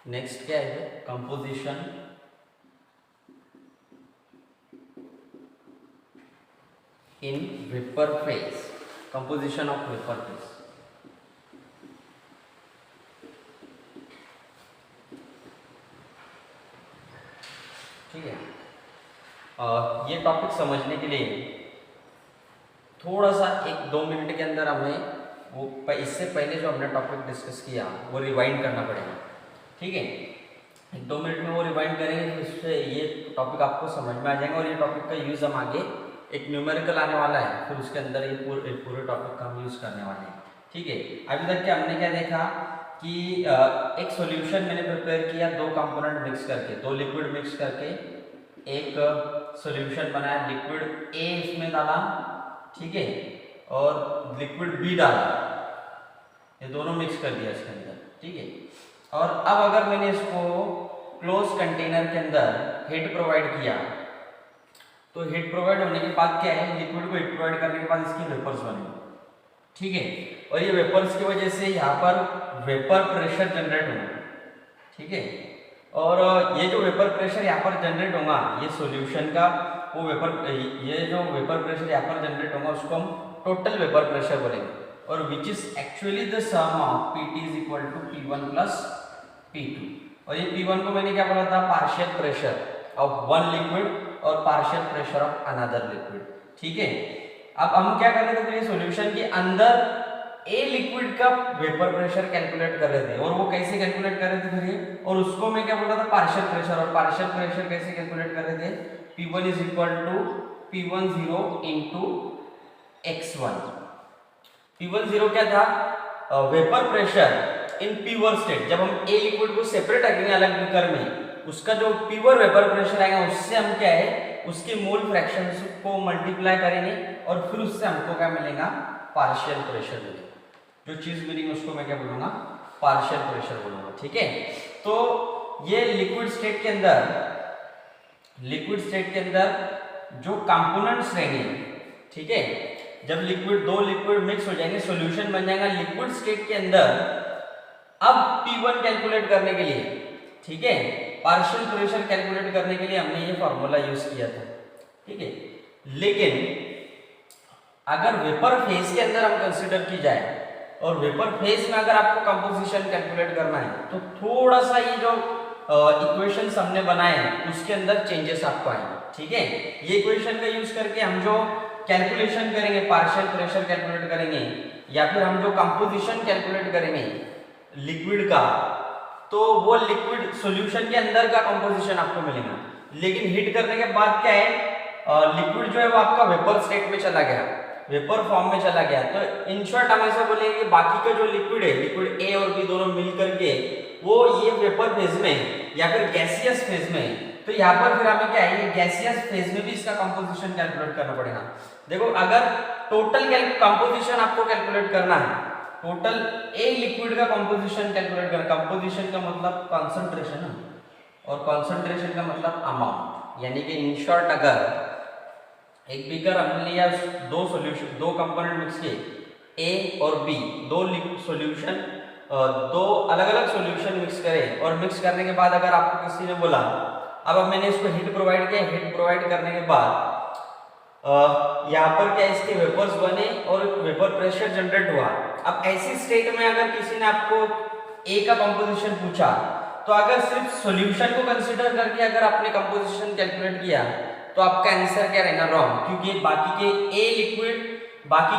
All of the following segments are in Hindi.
नेक्स्ट क्या है, composition in vapour phase, composition of vapour phase. ठीक है, ये टॉपिक समझने के लिए थोड़ा सा 1-2 मिनट के अंदर हमें वो इससे पहले जो हमने टॉपिक डिस्कस किया वो रिवाइंड करना पड़ेगा। ठीक है, 1-2 मिनट में वो रिवाइंड करेंगे तो इससे ये टॉपिक आपको समझ में आ जाएगा और ये टॉपिक का यूज़ हम आगे एक न्यूमेरिकल आने वाला है, फिर उसके अंदर ये पूरे टॉपिक का हम यूज़ करने वाले हैं। ठीक है, अभी तक क्या हमने क्या देखा कि एक सॉल्यूशन मैंने प्रिपेयर किया, 2 कंपोनेंट मिक्स करके, 2 लिक्विड मिक्स करके एक सॉल्यूशन बनाया, लिक्विड ए इसमें डाला, ठीक है, और लिक्विड बी डाला, ये दोनों मिक्स कर दिया इसके अंदर। ठीक है, और अब अगर मैंने इसको क्लोज कंटेनर के अंदर हीट प्रोवाइड किया तो हीट प्रोवाइड होने के बाद क्या है, लिक्विड को हीट प्रोवाइड करने के बाद इसकी वेपर्स बनेंगे। ठीक है, और ये वेपर्स की वजह से यहाँ पर वेपर प्रेशर जनरेट होगा। ठीक है, और ये जो वेपर प्रेशर यहाँ पर जनरेट होगा ये सॉल्यूशन का वो ये जो वेपर प्रेशर यहाँ पर जनरेट होगा उसको हम टोटल वेपर प्रेशर बोलेंगे, और which is actually the sum of Pt is equal to P1 plus P2। और ये P1 को मैंने क्या बोला था, partial pressure of one liquid और partial pressure of another liquid. ठीक है, अब हम क्या कर रहे थे, सॉल्यूशन के अंदर ए लिक्विड का वेपर प्रेशर कैलकुलेट कर रहे थे, और वो कैसे कैलकुलेट कर रहे थे फिर, और उसको मैं क्या बोल रहा था, पार्शियल प्रेशर, और पार्शियल प्रेशर कैसे कैलकुलेट कर रहे थे, P1 is equal to P10 into x1। P10 क्या था, vapour pressure in pure state, जब हम ए लिक्विड को सेपरेट करेंगे अलग बीकर में, उसका जो प्योर वेपर प्रेशर आएगा उससे हम क्या है उसके मोल फ्रैक्शंस को मल्टीप्लाई करेंगे और फिर उससे हमको क्या मिलेगा, पार्शियल प्रेशर मिलेगा। जो चीज मिलेगी उसको मैं क्या बोलूंगा, पार्शियल प्रेशर बोलूंगा। ठीक है, तो ये लिक्विड स्टेट के अंदर जो कंपोनेंट्स रहेंगे, ठीक है, जब दो लिक्विड मिक्स हो जाएंगे, सॉल्यूशन बन जाएगा लिक्विड स्टेट के अंदर। अब P1 कैलकुलेट करने के लिए, ठीक है, पार्शियल प्रेशर कैलकुलेट करने के लिए हमने ये फॉर्मूला यूज किया था। ठीक है, लेकिन अगर वेपर फेज के अंदर हम कंसीडर की जाए और वेपर फेज में अगर आपको कंपोजिशन कैलकुलेट करना है तो थोड़ा सा ये जो इक्वेशंस हमने बनाए हैं उसके अंदर चेंजेस आपको आएंगे। ठीक है, ये इक्वेशन का यूज करके हम जो कैलकुलेशन करेंगे, पार्शियल प्रेशर कैलकुलेट करेंगे या फिर हम जो कंपोजिशन कैलकुलेट करेंगे लिक्विड का, तो वो लिक्विड सॉल्यूशन के अंदर का कंपोजिशन आपको मिलेगा। लेकिन हीट करने के बाद क्या है, लिक्विड जो है वो आपका वेपर स्टेट में चला गया, वेपर फॉर्म में चला गया। तो इन शॉर्ट हम ऐसा बोलेंगे कि बाकी का जो लिक्विड है, लिक्विड ए और बी दोनों मिल करके वो ये वेपर फेज में या फिर गैसियस फेज में, तो यहाँ पर फिर हमें क्या है, ये गैसियस फेज में भी इसका कंपोजिशन कैलकुलेट करना पड़ेगा। देखो, अगर टोटल कंपोजिशन आपको कैलकुलेट करना है, टोटल ए लिक्विड का कंपोजिशन कैलकुलेट करना, कंपोजिशन का मतलब कंसंट्रेशन है और कंसंट्रेशन का मतलब अमाउंट, यानी कि इन शॉर्ट अगर एक बीकर हमने लिया, दो कंपोनेंट मिक्स किए, ए और बी, दो अलग अलग सॉल्यूशन मिक्स करें, और मिक्स करने के बाद अगर आपको किसी ने बोला, अब मैंने इसको हीट प्रोवाइड किया, हीट प्रोवाइड करने के बाद यहाँ पर क्या इसके वेपर्स बने और वेपर प्रेशर जनरेट हुआ। अब ऐसी स्टेट में अगर किसी ने आपको ए का कंपोजिशन पूछा, तो अगर सिर्फ सॉल्यूशन को कंसीडर करके अगर आपने कंपोजिशन कैलकुलेट किया तो आपका आंसर क्या रहना, रॉन्ग, क्योंकि बाकी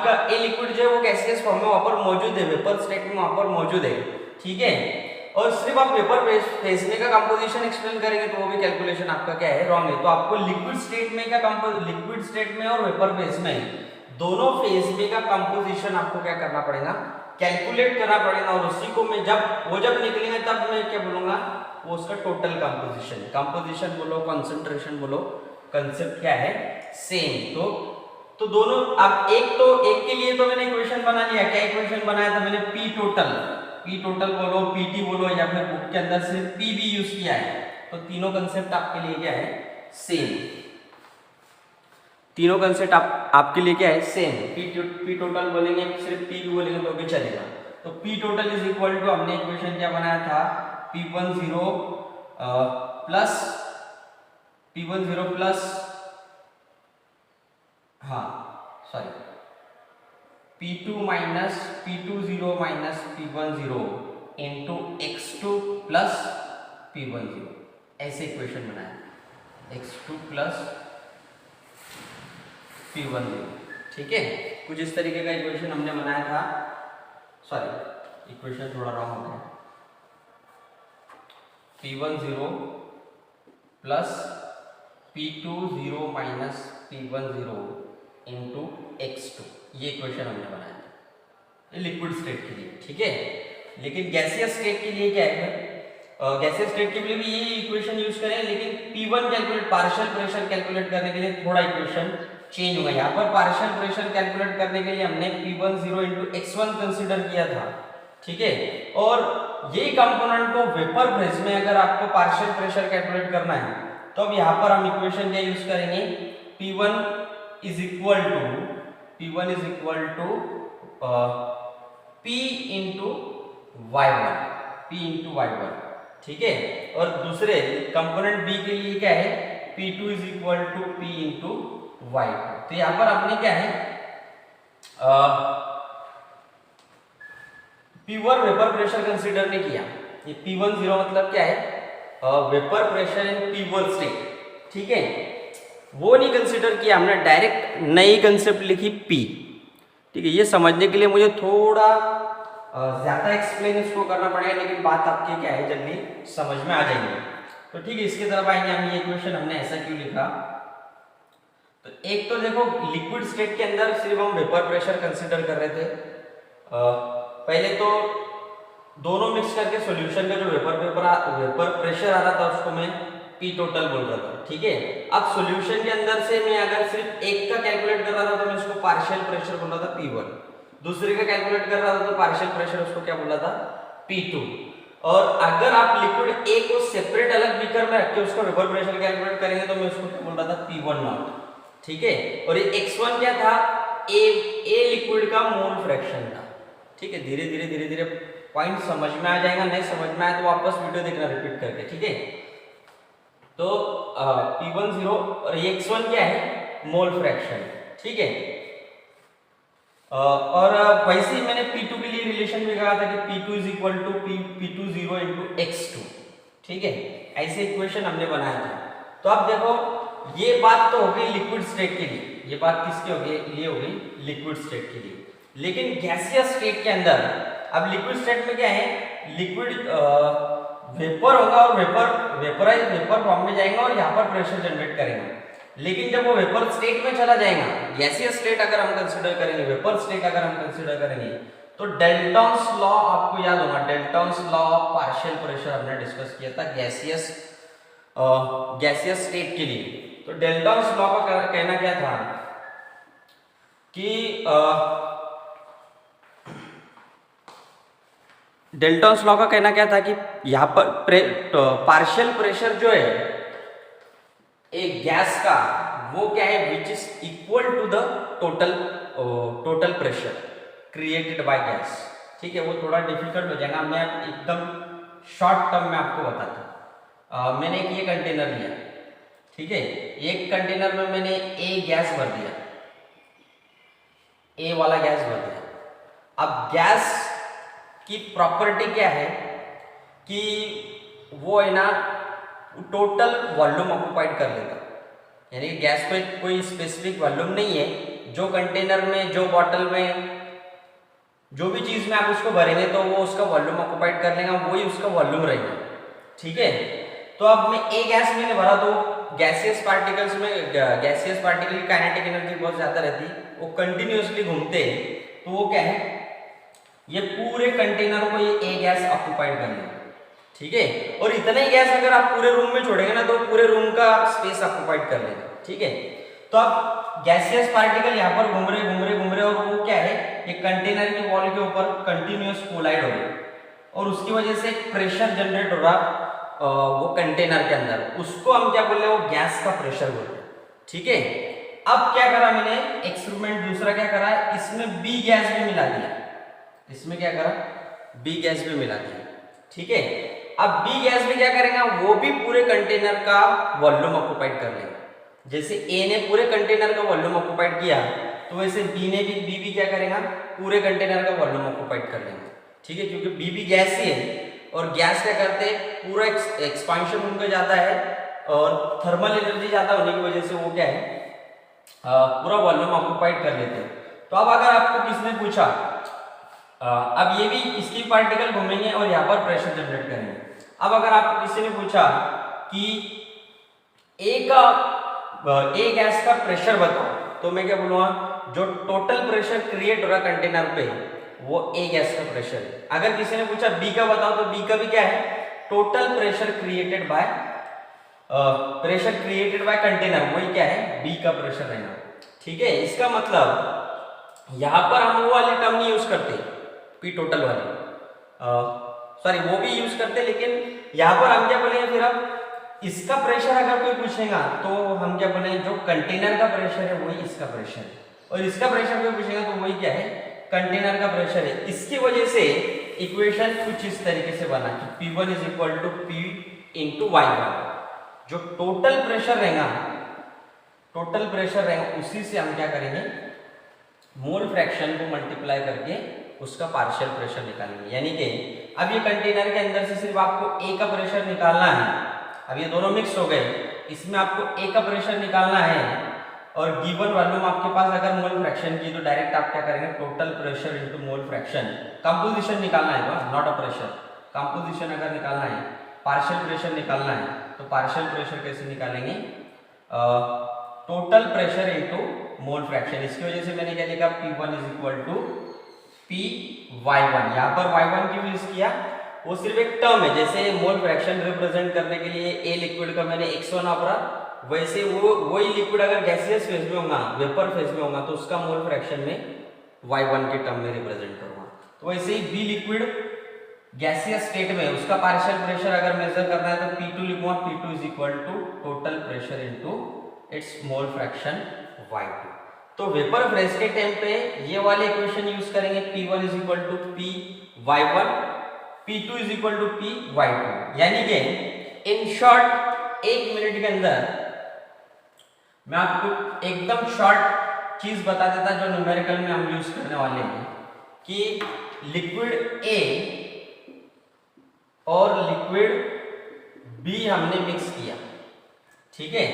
का ए लिक्विड जो है वो गैसियस फॉर्म में वहां पर मौजूद है, वेपर स्टेट में वहां पर मौजूद है। ठीक है, और सिर्फ आप वेपर फेज में का कंपोजिशन एक्सप्लेन करेंगे तो वो भी कैलकुलेशन आपका क्या है, रॉन्ग है। तो आपको लिक्विड स्टेट में और वेपर फेज में दोनों फेज में का कंपोजिशन आपको क्या करना पड़ेगा, कैलकुलेट करना पड़ेगा, और उसी को मैं जब निकलेंगे तब मैं क्या बोलूंगा, वो उसका टोटल कंपोजिशन बोलो, कंसंट्रेशन बोलो, कंसेप्ट क्या है, सेम। तो दोनों, अब एक के लिए तो मैंने इक्वेशन बना लिया। क्या इक्वेशन बनाया था मैंने, पी टोटल बोलो, पीटी बोलो, या फिर बुक के अंदर सिर्फ पी भी यूज किया है। तो तीनों कंसेप्ट आपके लिए क्या है, सेम। तीनों कंसेप्ट आपके लिए क्या है, सेम। पी टोटल बोलेंगे, सिर्फ पी भी बोलेंगे तो भी चलेगा। तो P total is equal to, हमने इक्वेशन क्या बनाया था, P10 प्लस हाँ sorry P20 minus P10 into x2 plus P10, ऐसे इक्वेशन बनाया x2 प्लस P10, ठीक है। कुछ इस तरीके का इक्वेशन हमने बनाया था, सॉरी इक्वेशन थोड़ा रॉन्ग हो गया, P10 plus P20 minus P10 into x2, ये इक्वेशन हमने बनाया था, ये लिक्विड स्टेट के लिए, ठीक है। लेकिन गैसियस स्टेट के लिए क्या है, गैसियस स्टेट के लिए भी यही इक्वेशन यूज करें, लेकिन P1 calculate partial pressure calculate करने के लिए थोड़ा इक्वेशन चेंज हुआ। यहाँ पर पार्शियल प्रेशर कैलकुलेट करने के लिए हमने P10 इंटू x1 कंसिडर किया था, ठीक है। और यही कंपोनेंट को वेपर फेज में अगर आपको पार्शियल प्रेशर कैलकुलेट करना है तो अब यहाँ पर हम इक्वेशन क्या यूज करेंगे, P1 is equal to P into y1, ठीक है। और दूसरे कंपोनेंट B के लिए क्या है, P2 is equal to P into y2। तो यहाँ पर आपने क्या है, प्योर वेपर प्रेशर कंसीडर नहीं किया। ये P10 मतलब क्या है, vapour pressure in pure state, ठीक है, वो नहीं कंसीडर किया हमने, डायरेक्ट नई कंसेप्ट लिखी P, ठीक है। ये समझने के लिए मुझे थोड़ा ज्यादा एक्सप्लेन इसको करना पड़ेगा, लेकिन बात आपकी क्या है जल्दी समझ में आ जाएंगे। तो ठीक है, इसकी तरफ आएंगे हम। ये इक्वेशन हमने ऐसा क्यों लिखा, तो एक तो देखो लिक्विड स्टेट के अंदर सिर्फ हम वेपर प्रेशर कंसीडर कर रहे थे, पहले तो दोनों मिक्स करके सॉल्यूशन का जो वेपर प्रेशर आ रहा था उसको मैं P टोटल बोल रहा था, ठीक है। अब सॉल्यूशन के अंदर से मैं अगर सिर्फ एक का कैलकुलेट कर रहा था तो मैं उसको पार्शियल प्रेशर बोल रहा था P1, दूसरे का कैलकुलेट कर रहा था तो पार्शियल प्रेशर उसको क्या बोला था, P2। और अगर आप लिक्विड A को सेपरेट अलग बीकर में रख के उसका वेपर प्रेशर कैलकुलेट करेंगे तो मैं उसको क्या बोल रहा था, P1 नॉट, ठीक है। और ये x1 क्या था, A लिक्विड का मोल फ्रैक्शन था, ठीक है। धीरे धीरे पॉइंट समझ में आ जाएगा, नहीं समझ में आया तो वापस वीडियो देखना रिपीट करके, ठीक है। तो P10 और x1 क्या है, मोल फ्रैक्शन, ठीक है। और वैसे ही मैंने P2 के लिए रिलेशन भी कहा था कि P2 is equal to P20 into x2, ठीक है। ऐसे इक्वेशन हमने बनाया था। तो अब देखो ये बात तो हो गई लिक्विड स्टेट के लिए, ये बात किसकी हो गई, ये हो गई लिक्विड स्टेट के लिए। लेकिन गैसियस स्टेट के अंदर, अब लिक्विड स्टेट में क्या है, लिक्विड वेपर होगा और वेपर फॉर्म में जाएगा और यहाँ पर प्रेशर जनरेट करेगा। लेकिन जब वो वेपर स्टेट में चला जाएगा, गैसियस स्टेट अगर हम कंसीडर करेंगे, वेपर स्टेट अगर हम कंसीडर करेंगे, तो डेल्टॉन्स लॉ आपको याद होगा, डेल्टॉन्स लॉ ऑफ पार्शियल प्रेशर हमने डिस्कस किया था गैसियस स्टेट के लिए। तो डेल्टॉन्स लॉ का कहना क्या था कि डेल्टॉन्स लॉ का कहना क्या था कि यहाँ पर पार्शियल प्रेशर जो है एक गैस का, वो क्या है, which is equal to the total pressure created by gas, ठीक है। वो थोड़ा डिफिकल्ट हो जाएगा, मैं एकदम शॉर्ट टर्म में आपको बताता हूँ। मैंने एक ये कंटेनर लिया, ठीक है, एक कंटेनर में मैंने ए गैस भर दिया, ए वाला गैस भर दिया। अब गैस की प्रॉपर्टी क्या है कि वो है ना टोटल वॉल्यूम ऑक्युपाइड कर लेता, यानी कि गैस को कोई स्पेसिफिक वॉल्यूम नहीं है, जो कंटेनर में, जो बॉटल में, जो भी चीज में आप उसको भरेंगे तो वो उसका वॉल्यूम ऑक्युपाइड कर लेगा, वही उसका वॉल्यूम रहेगा, ठीक है। तो अब मैं ए गैस मैंने भरा, तो गैसियस पार्टिकल्स में, गैसियस पार्टिकल की काइनेटिक एनर्जी बहुत ज्यादा रहती, वो कंटिन्यूअसली घूमते हैं, तो वो क्या है, ये पूरे कंटेनर को ये ए गैस ऑक्युपाइड कर लेगा, ठीक है। और इतना ही गैस अगर आप पूरे रूम में छोड़ेंगे ना तो पूरे रूम का स्पेस ऑक्युपाइड कर लेगा, ठीक है। तो अब गैसियस पार्टिकल यहाँ पर घूम रहे और वो क्या है, एक कंटेनर की वॉल के ऊपर कंटिन्यूअस कोलाइड हो रही, और उसकी वजह से प्रेशर जनरेट हो रहा वो कंटेनर के अंदर, उसको हम क्या बोल रहे हैं, वो गैस का प्रेशर बोल रहे हैं, ठीक है। अब क्या करा मैंने, एक्सपेरिमेंट दूसरा क्या करा, इसमें बी गैस भी मिला दिया, इसमें क्या करा, बी गैस भी मिला दिया, ठीक है। अब बी गैस में क्या करेगा, वो भी पूरे कंटेनर का वॉल्यूम ऑक्युपाइड कर लेगा। जैसे ए ने पूरे कंटेनर का वॉल्यूम ऑक्युपाइड किया, तो वैसे बी भी क्या करेगा, पूरे कंटेनर का वॉल्यूम ऑक्युपाइड कर लेगा। ठीक है, क्योंकि बी भी गैस ही है, और गैस क्या करते हैं, पूरा एक्सपांशन उनका जाता है, और थर्मल एनर्जी ज्यादा होने की वजह से वो क्या है, पूरा वॉल्यूम ऑक्युपाइड कर लेते हैं। तो अब अगर आपको किसने पूछा, अब ये भी इसकी पार्टिकल घूमेंगे और यहाँ पर प्रेशर जनरेट करेंगे। अब अगर आपको किसी ने पूछा कि ए गैस का प्रेशर बताओ, तो मैं क्या बोलूँगा, जो टोटल प्रेशर क्रिएट हो रहा कंटेनर पे वो ए गैस का प्रेशर है। अगर किसी ने पूछा बी का बताओ, तो बी का भी क्या है, total pressure created bye container, वही क्या है, बी का प्रेशर रहेगा। ठीक है, इसका मतलब यहाँ पर हम वो वाली टर्म नहीं यूज करते, पी टोटल वाली, सॉरी वो भी यूज करते, लेकिन यहाँ पर हम क्या बोलेंगे, फिर अब इसका प्रेशर अगर कोई पूछेगा तो हम क्या बोलेंगे, जो कंटेनर का प्रेशर है वही इसका प्रेशर है, और इसका प्रेशर कोई पूछेगा तो वही क्या है, कंटेनर का प्रेशर है। इसकी वजह से इक्वेशन कुछ इस तरीके से बना कि P1 is equal to P into Y1। जो टोटल प्रेशर रहेगा उसी से हम क्या करेंगे, मोल फ्रैक्शन को मल्टीप्लाई करके उसका पार्शियल प्रेशर निकालेंगे। यानी कि अब ये कंटेनर के अंदर से सिर्फ आपको ए का प्रेशर निकालना है, अब ये दोनों मिक्स हो गए, इसमें आपको ए का प्रेशर निकालना है, और गिवन वॉल्यूम आपके पास अगर मोल फ्रैक्शन की, तो डायरेक्ट आप क्या करेंगे, total pressure into mole fraction, composition निकालना है, नॉट अ प्रेशर, कंपोजिशन अगर निकालना है, पार्शियल प्रेशर निकालना है, तो पार्शियल प्रेशर कैसे निकालेंगे, total pressure into mole fraction. इसकी वजह से मैंने क्या लिखा, P1 is equal to PY1। यहाँ पर Y1 क्यों यूज किया, वो सिर्फ एक टर्म है, जैसे मोल फ्रैक्शन रिप्रेजेंट करने के लिए ए लिक्विड का मैंने x1 वापरा, वैसे वही लिक्विड अगर गैसियस फेज में होगा, वेपर फेज में होगा, तो उसका मोल फ्रैक्शन में Y1 के टर्म में रिप्रेजेंट करूंगा। तो वैसे ही बी लिक्विड गैसियस स्टेट में उसका पार्शियल प्रेशर अगर मेजर करना है, तो P2 लिखूंगा, P2 is equal to total pressure into its mole fraction Y2। तो वेपर फेज के टाइम पे ये वाले इक्वेशन यूज करेंगे, P1 is equal to PY1, P2 is equal to PY2। यानी कि इन शॉर्ट 1 मिनट के अंदर मैं आपको एकदम शॉर्ट चीज बता देता, जो न्यूमेरिकल में हम यूज करने वाले हैं, कि लिक्विड A और लिक्विड B हमने मिक्स किया। ठीक है,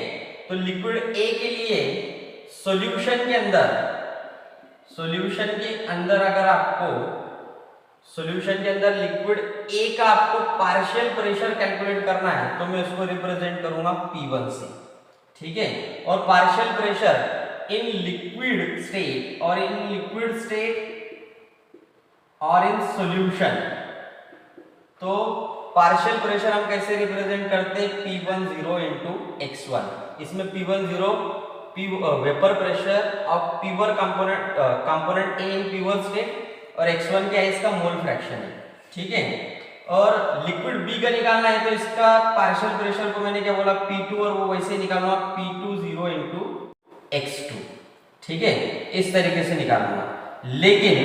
तो लिक्विड A के लिए सॉल्यूशन के अंदर अगर आपको सॉल्यूशन के अंदर लिक्विड A का आपको पार्शियल प्रेशर कैलकुलेट करना है, तो मैं उसको रिप्रेजेंट करूंगा P1 से। ठीक है, और partial pressure in liquid state और इन सॉल्यूशन, तो पार्शियल प्रेशर हम कैसे रिप्रेजेंट करते हैं, P10 इंटू x1। इसमें P10 vapour pressure of pure component A in pure state, और x1 क्या है, इसका मोल फ्रैक्शन है। ठीक है, और लिक्विड B का निकालना है, तो इसका पार्शियल प्रेशर को मैंने क्या बोला, P2, और वो वैसे निकालूंगा P20 इंटू x2। ठीक है, इस तरीके से निकालूंगा। लेकिन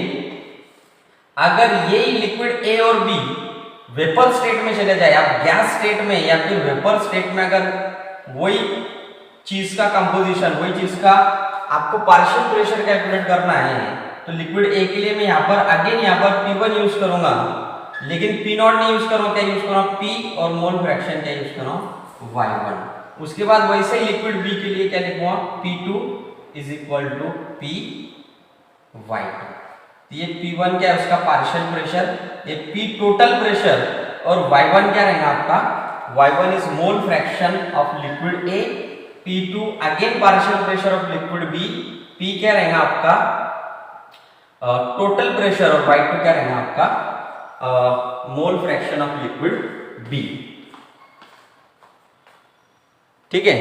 अगर यही लिक्विड A और B वेपर स्टेट में चले जाए, आप गैस स्टेट में या फिर वेपर स्टेट में अगर वही चीज का कंपोजिशन, वही चीज का आपको पार्शियल प्रेशर कैलकुलेट करना है, तो लिक्विड A के लिए मैं यहाँ पर P1 यूज करूंगा, लेकिन P0 नहीं यूज करूंगा, क्या यूज करूंगा, P, और मोल फ्रैक्शन क्या यूज करूंगा, Y1। उसके बाद वैसे ही लिक्विड B के लिए क्या लिखूंगा, P2 is equal to PY2। ये P1 क्या है, उसका पार्शियल प्रेशर, ये P टोटल प्रेशर, और Y1 क्या रहेगा आपका, Y1 is mole fraction of liquid A, P2 again partial pressure of liquid B, P क्या रहेगा आपका टोटल प्रेशर, और Y2 क्या रहेगा आपका mole fraction of liquid B। ठीक है,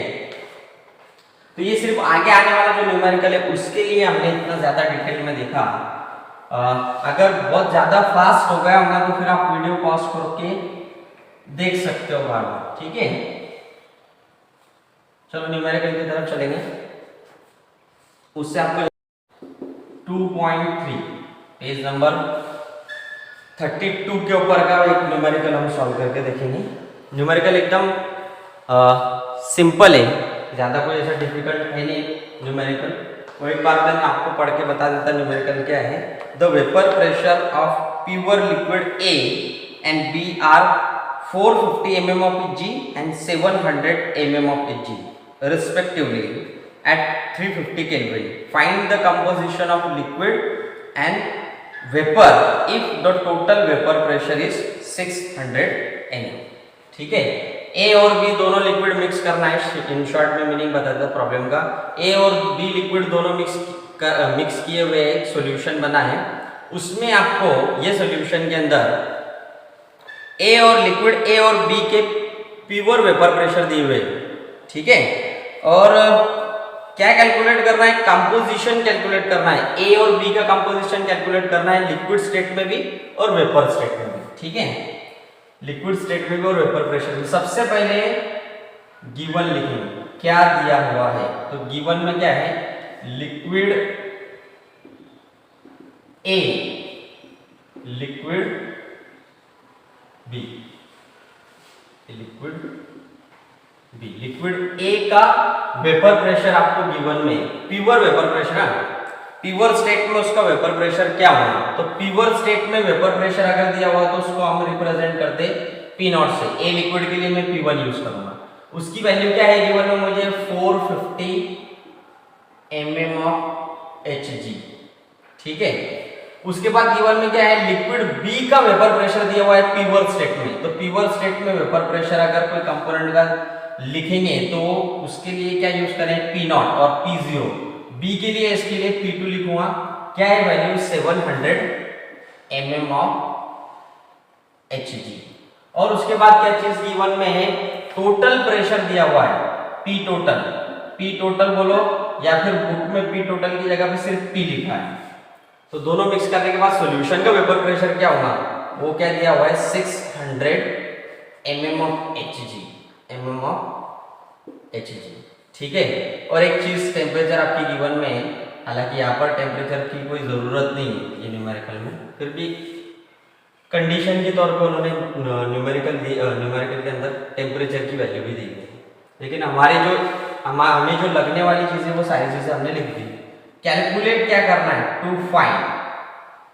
तो ये सिर्फ आगे आने वाला जो न्यूमेरिकल है उसके लिए हमने इतना ज्यादा डिटेल में देखा। अगर बहुत ज्यादा फास्ट हो गया होगा तो फिर आप वीडियो पॉज करके देख सकते हो बार बार। ठीक है, चलो न्यूमेरिकल की तरफ चलेंगे। उससे आपको 2.3 पेज नंबर 32 के ऊपर का एक न्यूमेरिकल हम सॉल्व करके देखेंगे। न्यूमेरिकल एकदम सिंपल है, ज़्यादा कोई ऐसा डिफिकल्ट है नहीं न्यूमेरिकल। वो एक बार मैं आपको पढ़ के बता देता न्यूमेरिकल क्या है। The vapour pressure of pure liquid A and B are 450 mm of Hg and 700 mm of Hg respectively at 350 Kelvin. Find the composition of liquid and vapor if the total vapor pressure is 600 mm. ठीक है, ए और बी दोनों लिक्विड मिक्स करना है। इन शॉर्ट में मीनिंग बता देता प्रॉब्लम का। ए और बी लिक्विड दोनों मिक्स किए हुए एक सॉल्यूशन बना है। उसमें आपको ये सॉल्यूशन के अंदर ए और लिक्विड ए और बी के प्योर वेपर प्रेशर दिए हुए, ठीक है। और क्या कैलकुलेट करना है, कंपोजिशन कैलकुलेट करना है। ए और बी का कंपोजिशन कैलकुलेट करना है लिक्विड स्टेट में भी और वेपर स्टेट में भी, ठीक है। लिक्विड स्टेट में भी और वेपर प्रेशर में। सबसे पहले गिवन लिखेंगे क्या दिया हुआ है। तो गिवन में क्या है, liquid A, liquid B, liquid B, liquid A का वेपर प्रेशर आपको गिवन में, pure vapour pressure, pure state में उसका वेपर प्रेशर क्या होगा। तो प्योर स्टेट में वेपर प्रेशर अगर दिया हुआ तो उसको हम रिप्रेजेंट करते पी नॉट से। ए लिक्विड के लिए मैं P1 यूज करूंगा। उसकी वैल्यू क्या है गिवन में मुझे 450 mm of Hg, ठीक है। उसके बाद गिवन में क्या है, लिक्विड बी का वेपर प्रेशर दिया हुआ है प्योर स्टेट में। तो प्योर स्टेट में वेपर प्रेशर अगर कोई कंपोनेंट का लिखेंगे तो उसके लिए क्या यूज करें, P0 और P0। बी के लिए इसके लिए P2 लिखूंगा। क्या है वैल्यू, 700 mm of Hg। और उसके बाद क्या चीज गिवन में है, टोटल प्रेशर दिया हुआ है P टोटल। P टोटल बोलो या फिर बुक में P टोटल की जगह पे सिर्फ P लिखा है। तो दोनों मिक्स करने के बाद सॉल्यूशन का वेपर प्रेशर क्या होगा, वो क्या दिया हुआ है 600 mm of Hg, mm of Hg, ठीक है। और एक चीज टेम्परेचर आपकी गिवन में है, हालांकि यहाँ पर टेम्परेचर की कोई जरूरत नहीं है ये न्यूमेरिकल में, फिर भी कंडीशन के तौर पर उन्होंने न्यूमेरिकल के अंदर टेम्परेचर की वैल्यू भी दी है। लेकिन हमें जो लगने वाली चीजें वो सारी चीजें हमने लिख दी। कैलकुलेट क्या करना है, टू फाइंड,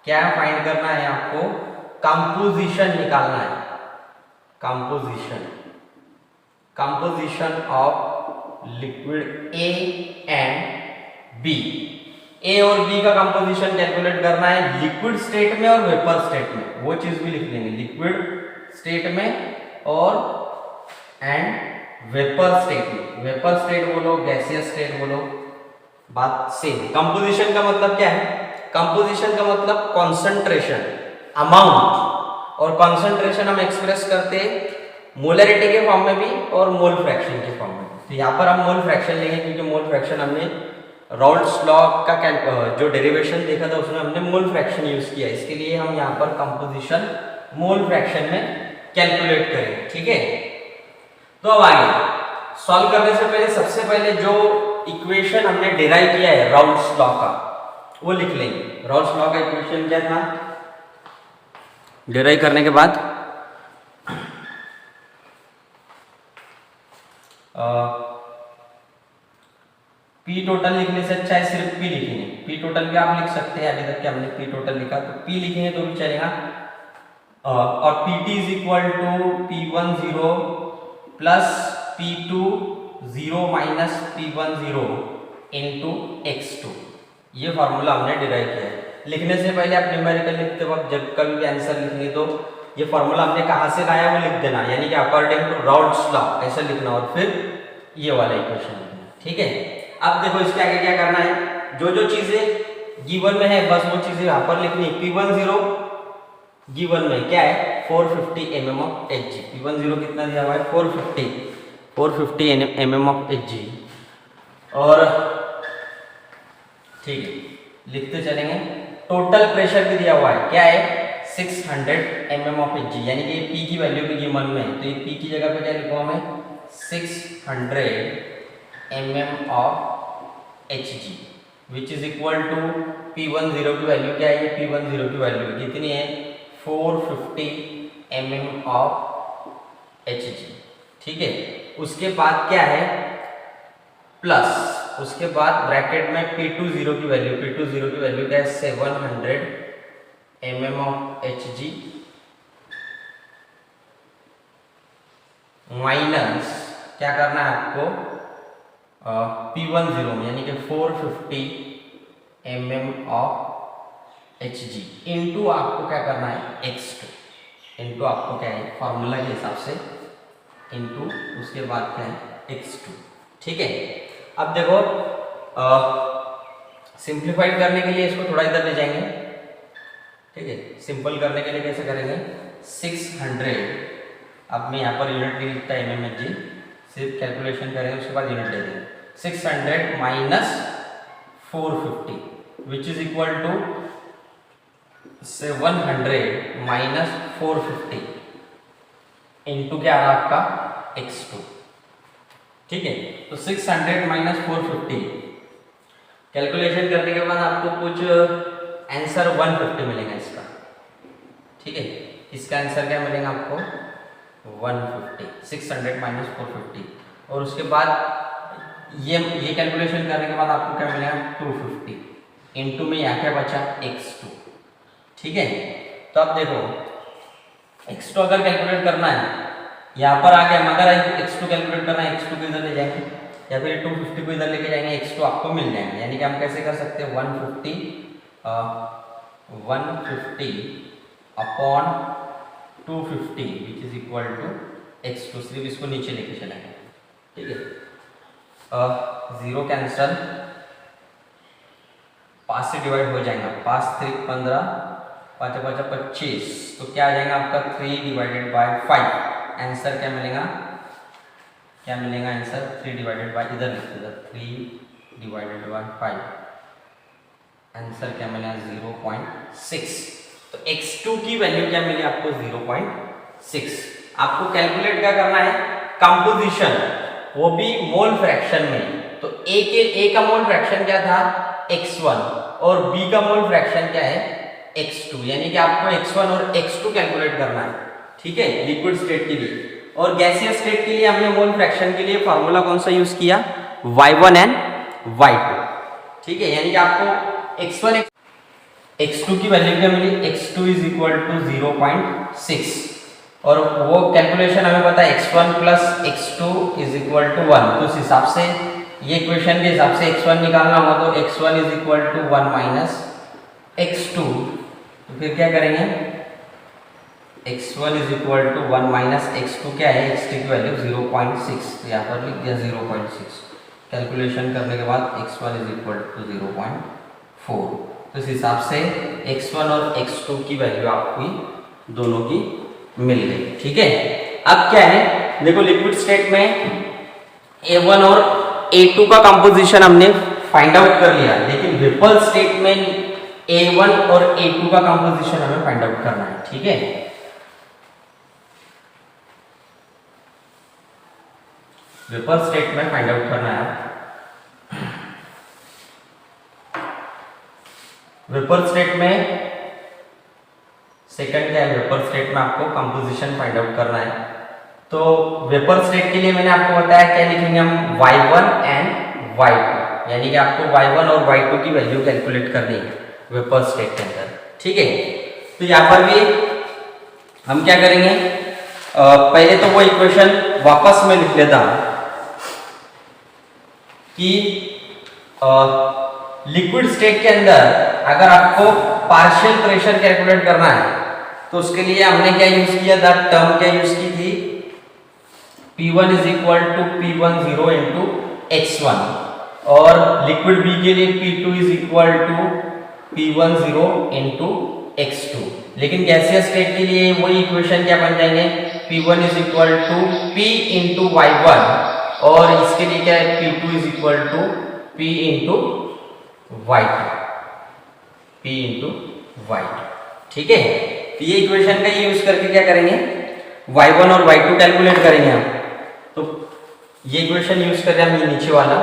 क्या फाइंड करना है आपको, कंपोजिशन निकालना है। Composition of liquid A and B. A और बी का कंपोजिशन कैलकुलेट करना है लिक्विड स्टेट में और वेपर स्टेट में। वो चीज भी लिख लेंगे, लिक्विड स्टेट में और एंड वेपर स्टेट में। वेपर स्टेट बोलो, गैसियस स्टेट बोलो, बात सेम। कंपोजिशन का मतलब क्या है, कंपोजिशन का मतलब कॉन्सेंट्रेशन, अमाउंट। और कॉन्सेंट्रेशन हम एक्सप्रेस करते मोलरिटी के फॉर्म में भी और मोल फ्रैक्शन के फॉर्म में। तो यहाँ पर हम मोल फ्रैक्शन लेंगे क्योंकि मोल फ्रैक्शन हमने राउल्ट्स लॉ का जो डेरिवेशन देखा था उसमें हमने मोल फ्रैक्शन यूज किया। इसके लिए हम यहाँ पर कंपोजिशन मोल फ्रैक्शन में कैलकुलेट करेंगे, ठीक है। तो अब आगे सॉल्व करने से पहले सबसे पहले जो इक्वेशन हमने डिराइव किया है राउल्ट्स लॉ का वो लिख लेंगे। राउल्ट्स लॉ का इक्वेशन क्या था, डिराइव करने के बाद P टोटल लिखने से अच्छा है सिर्फ P लिखेंगे। P टोटल भी आप लिख सकते हैं, अभी तक के हमने P टोटल लिखा तो P लिखेंगे तो भी चलेगा। और PT is equal to P10 plus P20 minus P10 into x2। ये फॉर्मूला हमने डिराइव किया है। लिखने से पहले आप न्यूमेरिकल लिखते वक्त जब कभी भी आंसर लिखने तो ये फॉर्मूला हमने कहाँ से लाया वो लिख देना, यानी कि अकॉर्डिंग टू राउल्ट्स लॉ ऐसा लिखना और फिर ये वाला इक्वेशन लिखना, ठीक है। अब देखो इसके आगे क्या करना है, जो चीजें गिवन में है बस वो चीजें यहाँ पर लिखनी। P10 गिवन में क्या है 450 mm of Hg। P10 कितना दिया हुआ है 450 mm of Hg। और ठीक है लिखते चलेंगे। टोटल प्रेशर भी दिया हुआ है, क्या है 600 mm of Hg, यानी कि P की वैल्यू भी गिवन में, तो ये P की जगह पे क्या लिखूंगा मैं 600 mm of Hg which is equal to P10 की वैल्यू क्या है, ये P10 की वैल्यू कितनी है 450 mm ऑफ Hg, ठीक है। उसके बाद क्या है, प्लस उसके बाद ब्रैकेट में P20 की वैल्यू क्या है, 700 mm ऑफ Hg माइनस क्या करना है आपको, P10 यानी कि 450 mm ऑफ Hg इंटू आपको क्या करना है x2, इंटू आपको क्या है फॉर्मूला के हिसाब से इंटू उसके बाद क्या है x2, ठीक है। अब देखो सिंप्लीफाइड करने के लिए इसको थोड़ा इधर ले जाएंगे, ठीक है। सिंपल करने के लिए कैसे करेंगे, 600, अब मैं यहाँ पर यूनिट नहीं लिखता mmHg, सिर्फ कैलकुलेशन करेंगे उसके बाद यूनिट ले देंगे। 600 minus 450 which is equal to 700 minus 450 into क्या आ रहा आपका x2, ठीक है। तो 600 माइनस 450 कैलकुलेशन करने के बाद आपको कुछ आंसर 150 मिलेगा इसका, ठीक है। इसका आंसर क्या मिलेगा आपको 150, 600 माइनस 450, और उसके बाद ये कैलकुलेशन करने के बाद आपको क्या मिलेगा 250 इंटू में यहाँ क्या बचा x2, ठीक है। तो अब देखो x2 अगर कैलकुलेट करना है, यहाँ पर आ गया, मगर x2 कैलकुलेट करना है, x2 को इधर ले जाएंगे या फिर 250 को इधर लेके जाएंगे, x2 आपको मिल जाएंगे। यानी कि हम कैसे कर सकते हैं 150 upon 250 which is equal to x2, सिर्फ इसको नीचे लेके चलेंगे, ठीक है। 0 कैंसल, 5 से डिवाइड हो जाएगा, 5 3 15, 5 5 25, तो क्या आ जाएगा आपका 3 डिवाइडेड बाय 5। आंसर क्या मिलेगा, आंसर 3 डिवाइडेड बाय, इधर लिखते इधर 3 डिवाइडेड बाय 5, आंसर क्या मिलेगा 0.6। तो x2 की वैल्यू क्या मिली आपको 0.6। आपको कैलकुलेट क्या करना है, कंपोजिशन, वो भी मोल फ्रैक्शन में। तो A का मोल फ्रैक्शन क्या था x1 और B का मोल फ्रैक्शन क्या है x2, यानी कि आपको x1 और x2 कैलकुलेट करना है, ठीक है, लिक्विड स्टेट के लिए। और गैसियस स्टेट के लिए हमने मोल फ्रैक्शन के लिए फॉर्मूला कौन सा यूज किया, y1 एंड y2, ठीक है। यानी कि आपको x1 x2 की वैल्यू क्या मिली, x2 इज इक्वल टू 0.6, और वो कैलकुलेशन हमें पता है x1 plus x2 is equal to 1। तो उस हिसाब से ये इक्वेशन के हिसाब से x1 निकालना होगा, तो x1 is equal to 1 minus x2, तो फिर क्या करेंगे x1 is equal to 1 minus x2 क्या है, x2 की वैल्यू 0.6, तो यहाँ पर लिख दिया 0.6। कैलकुलेशन करने के बाद x1 इज इक्वल टू 0.4, तो इस हिसाब से x1 और x2 की वैल्यू आपकी दोनों की मिल गई, ठीक है। अब क्या है, देखो लिक्विड स्टेट में A1 और A2 का कंपोजिशन हमने फाइंड आउट कर लिया, लेकिन वेपर स्टेट में A1 और A2 का कंपोजिशन हमें फाइंड आउट करना है, ठीक है। वेपर स्टेट में फाइंड आउट करना है। वेपर स्टेट में सेकंड क्या है, वेपर स्टेट में आपको कंपोजिशन फाइंड आउट करना है। तो वेपर स्टेट के लिए मैंने आपको बताया क्या लिखेंगे हम, y1 एंड y2, यानी कि आपको y1 और y2 की वैल्यू कैलकुलेट करनी है वेपर स्टेट के अंदर, ठीक है। तो यहाँ पर भी हम क्या करेंगे, पहले तो वो इक्वेशन वापस में लिख लेता हूं कि लिक्विड स्टेट के अंदर अगर आपको पार्शियल प्रेशर कैलकुलेट करना है, तो उसके लिए हमने क्या यूज किया था, टर्म क्या यूज की थी, P1 is equal to P10 into x1, और लिक्विड B के लिए P2 is equal to P10 into x2। लेकिन गैसियस स्टेट के लिए वही इक्वेशन क्या बन जाएंगे, P1 is equal to P into y1, और इसके लिए क्या है P2 is equal to P into y2, P into y2, ठीक है। तो ये इक्वेशन का यूज करके क्या करेंगे, y1 और y2 कैलकुलेट करेंगे हम। तो ये इक्वेशन यूज करके हम ये नीचे वाला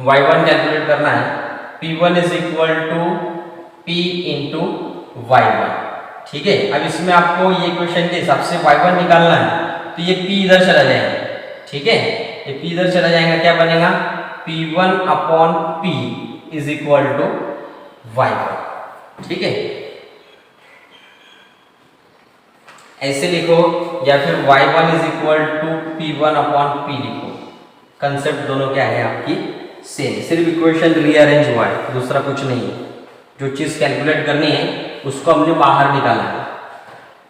y1 कैलकुलेट करना है, P1 is equal to P into y1, ठीक है। अब इसमें आपको ये क्वेश्चन के हिसाब से y1 निकालना है, तो ये p इधर चला जाएगा, ठीक है, ये p इधर चला जाएगा, क्या बनेगा, p1 upon p is equal to y1, ठीक है, ऐसे लिखो, या फिर y1 is equal to p1 upon p लिखो। कंसेप्ट दोनों क्या है आपकी सेम, सिर्फ इक्वेशन रीअरेंज हुआ है, दूसरा कुछ नहीं है। जो चीज कैलकुलेट करनी है उसको हमने बाहर निकाला है,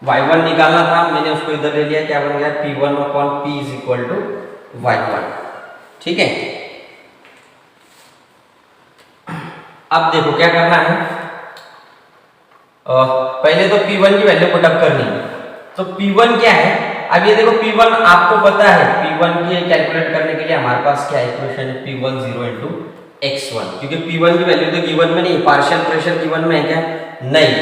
y1 निकालना था, मैंने उसको इधर ले लिया, क्या बन गया, p1 upon p is equal to y1, ठीक है। अब देखो क्या करना है, पहले तो p1 की वैल्यू पुटअप करनी है। तो p1 क्या है, अब ये देखो p1 आपको पता है, p1 की कैलकुलेट करने के लिए हमारे पास क्या इक्वेशन है, p1 0 इंटू x1, क्योंकि p1 की वैल्यू तो गिवन में नहीं, पार्शियल प्रेशर गिवन में है क्या, नहीं,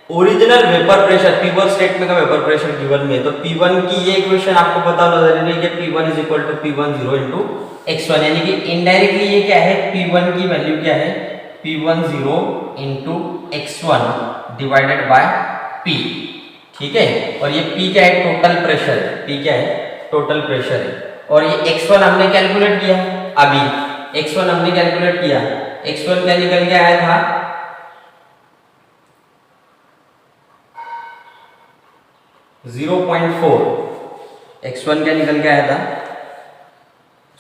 original vapour pressure p1 state में का वेपर प्रेशर गिवन में, तो p1 की ये इक्वेशन आपको पता होना जरूरी है कि p1 is equal to p1 0 into x1, यानी कि इनडायरेक्टली ये क्या है, p1 की वैल्यू क्या है, p1 0 into x1 divided by p, ठीक है, और ये p क्या है, टोटल प्रेशर, p क्या है, टोटल प्रेशर है, और ये x1 हमने कैलकुलेट किया, अभी x1 हमने कैलकुलेट किया, x1 क्या निकल के आया था, 0.4, x1 क्या निकल के आया था,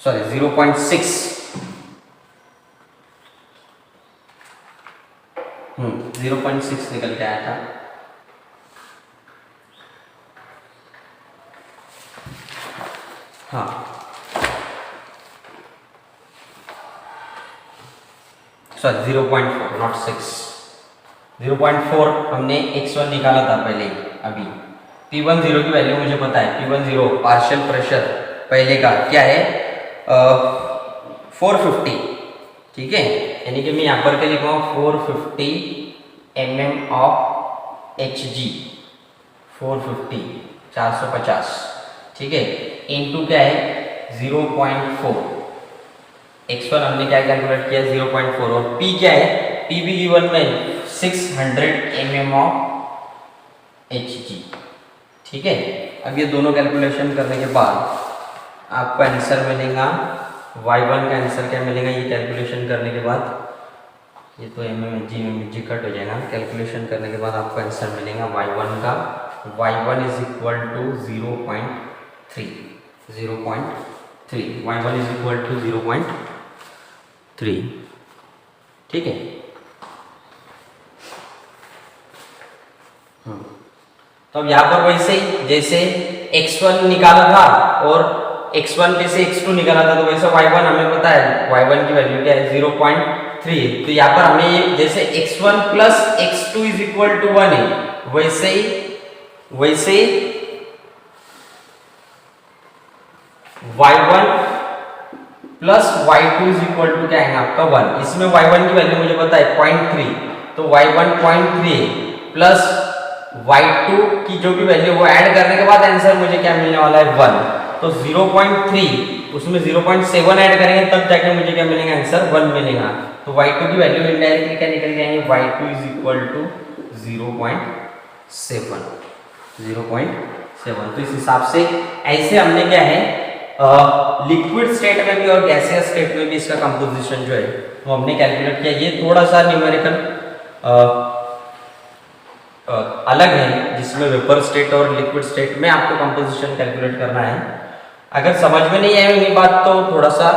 सॉरी 0.6, 0.6 निकल के आया था। हाँ, सॉरी 0.4 नॉट 6, 0.4 हमने x1 निकाला था पहले, अभी p1 0 की वैल्यू मुझे पता है, p1 0 पार्शियल प्रेशर पहले का क्या है, 450, ठीक है, यानी कि मैं यहाँ पर क्या लिखूँगा, 450 mm ऑफ hg, 450 450, ठीक है, इनटू क्या है 0.4, x1 हमने क्या कैलकुलेट किया 0.4, और p क्या है, p भी गिवन में 600 mm ऑफ hg, ठीक है। अब ये दोनों कैलकुलेशन करने के बाद आपको आंसर मिलेगा, y1 का आंसर क्या मिलेगा, ये कैलकुलेशन करने के बाद, ये तो mm कट हो जाएगा, कैलकुलेशन करने के बाद आपको आंसर मिलेगा y1 का, y1 is equal to 0.3, y1 is equal to 0.3, ठीक है। तो अब यहाँ पर वैसे ही जैसे x1 निकाला था और x1 पे से x2 निकाला था, तो वैसे y1 हमें पता है, y1 की वैल्यू क्या है 0.3, तो यहाँ पर हमें जैसे x1 plus x2 is equal to 1 है, वैसे y1 plus y2 is equal to क्या है आपका 1, इसमें y1 की वैल्यू मुझे पता है 0.3, तो y1 0.3 प्लस y2 की जो भी वैल्यू वो ऐड करने के बाद आंसर मुझे क्या मिलने वाला है 1, तो 0.3 उसमें 0.7 ऐड करेंगे तब जाके मुझे क्या मिलेगा, आंसर 1 मिलेगा। तो y2 की वैल्यू इनडायरेक्टली क्या निकल के आएंगे, y2 इज इक्वल टू 0.7, तो इस हिसाब से ऐसे हमने क्या है, लिक्विड स्टेट में भी और गैसियस स्टेट में भी इसका कंपोजिशन जो है वो हमने कैलकुलेट किया। ये थोड़ा सा न्यूमेरिकल अलग है, जिसमें वेपर स्टेट और लिक्विड स्टेट में आपको कंपोजिशन कैलकुलेट करना है। अगर समझ में नहीं आई ये बात तो थोड़ा सा